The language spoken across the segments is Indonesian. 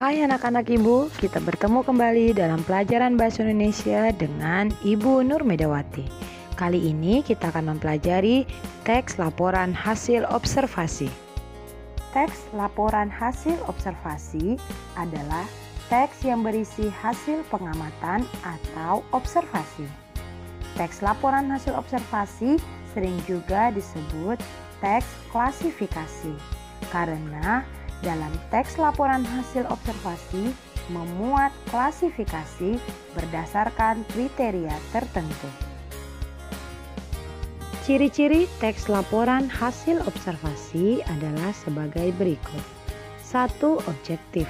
Hai anak-anak Ibu, kita bertemu kembali dalam pelajaran Bahasa Indonesia dengan Ibu Nur Medawati. Kali ini kita akan mempelajari teks laporan hasil observasi. Teks laporan hasil observasi adalah teks yang berisi hasil pengamatan atau observasi. Teks laporan hasil observasi sering juga disebut teks klasifikasi karena dalam teks laporan hasil observasi memuat klasifikasi berdasarkan kriteria tertentu. Ciri-ciri teks laporan hasil observasi adalah sebagai berikut. 1. Objektif,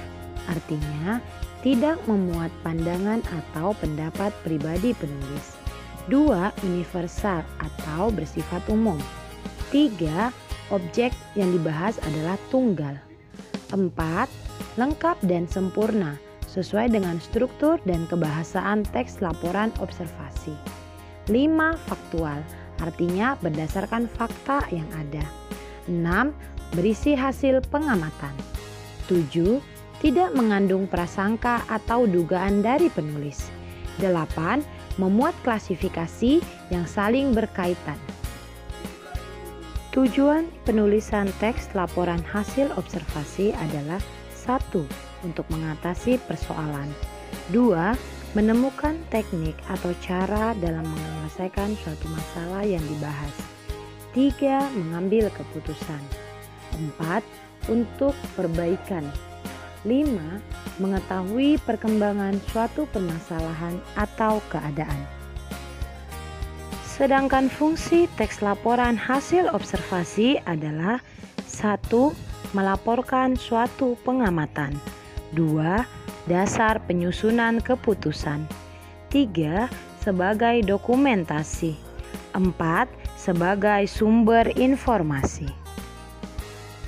artinya tidak memuat pandangan atau pendapat pribadi penulis. 2. Universal atau bersifat umum. 3. Objek yang dibahas adalah tunggal. 4. Lengkap dan sempurna sesuai dengan struktur dan kebahasaan teks laporan observasi. 5. Faktual, artinya berdasarkan fakta yang ada. 6. Berisi hasil pengamatan. 7. Tidak mengandung prasangka atau dugaan dari penulis. 8. Memuat klasifikasi yang saling berkaitan. Tujuan penulisan teks laporan hasil observasi adalah 1. Untuk mengatasi persoalan. 2. Menemukan teknik atau cara dalam menyelesaikan suatu masalah yang dibahas. 3. Mengambil keputusan. 4. Untuk perbaikan. 5. Mengetahui perkembangan suatu permasalahan atau keadaan. Sedangkan fungsi teks laporan hasil observasi adalah 1. Melaporkan suatu pengamatan. 2. Dasar penyusunan keputusan. 3. Sebagai dokumentasi. 4. Sebagai sumber informasi.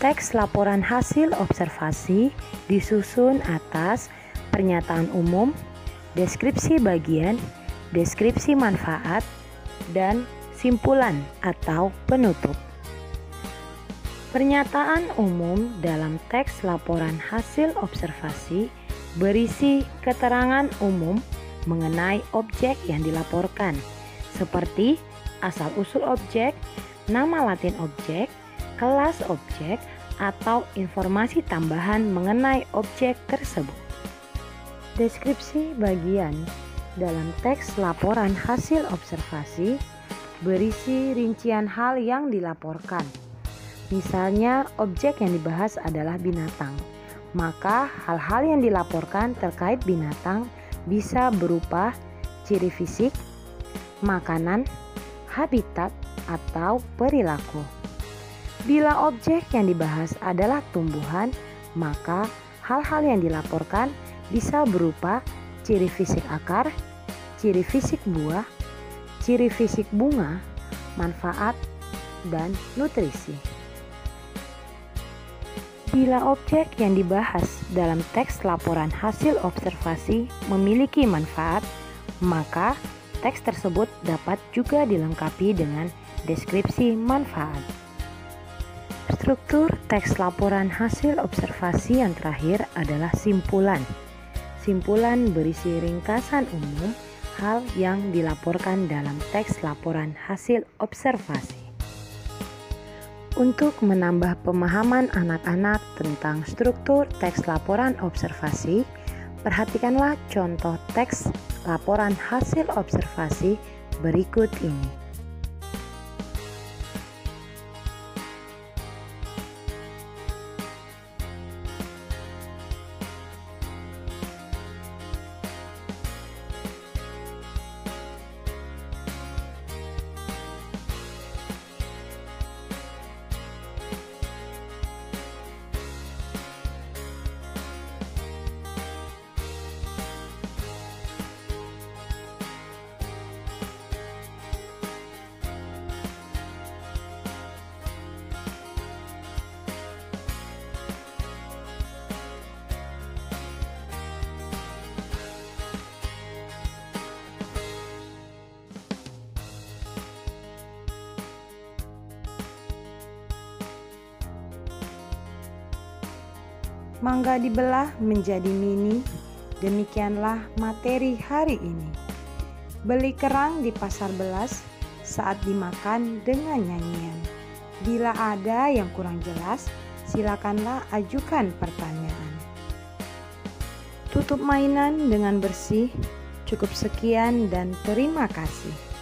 Teks laporan hasil observasi disusun atas pernyataan umum, deskripsi bagian, deskripsi manfaat, dan simpulan atau penutup. Pernyataan umum dalam teks laporan hasil observasi berisi keterangan umum mengenai objek yang dilaporkan, seperti asal-usul objek, nama latin objek, kelas objek, atau informasi tambahan mengenai objek tersebut. Deskripsi bagian dalam teks laporan hasil observasi berisi rincian hal yang dilaporkan. Misalnya, objek yang dibahas adalah binatang, maka hal-hal yang dilaporkan terkait binatang bisa berupa ciri fisik, makanan, habitat, atau perilaku. Bila objek yang dibahas adalah tumbuhan, maka hal-hal yang dilaporkan bisa berupa ciri fisik akar, ciri fisik buah, ciri fisik bunga, manfaat, dan nutrisi. Bila objek yang dibahas dalam teks laporan hasil observasi memiliki manfaat, maka teks tersebut dapat juga dilengkapi dengan deskripsi manfaat. Struktur teks laporan hasil observasi yang terakhir adalah simpulan. Simpulan berisi ringkasan umum hal yang dilaporkan dalam teks laporan hasil observasi. Untuk menambah pemahaman anak-anak tentang struktur teks laporan observasi, perhatikanlah contoh teks laporan hasil observasi berikut ini. Mangga dibelah menjadi mini, demikianlah materi hari ini. Beli kerang di pasar belas, saat dimakan dengan nyanyian. Bila ada yang kurang jelas, silakanlah ajukan pertanyaan. Tutup mainan dengan bersih. Cukup sekian dan terima kasih.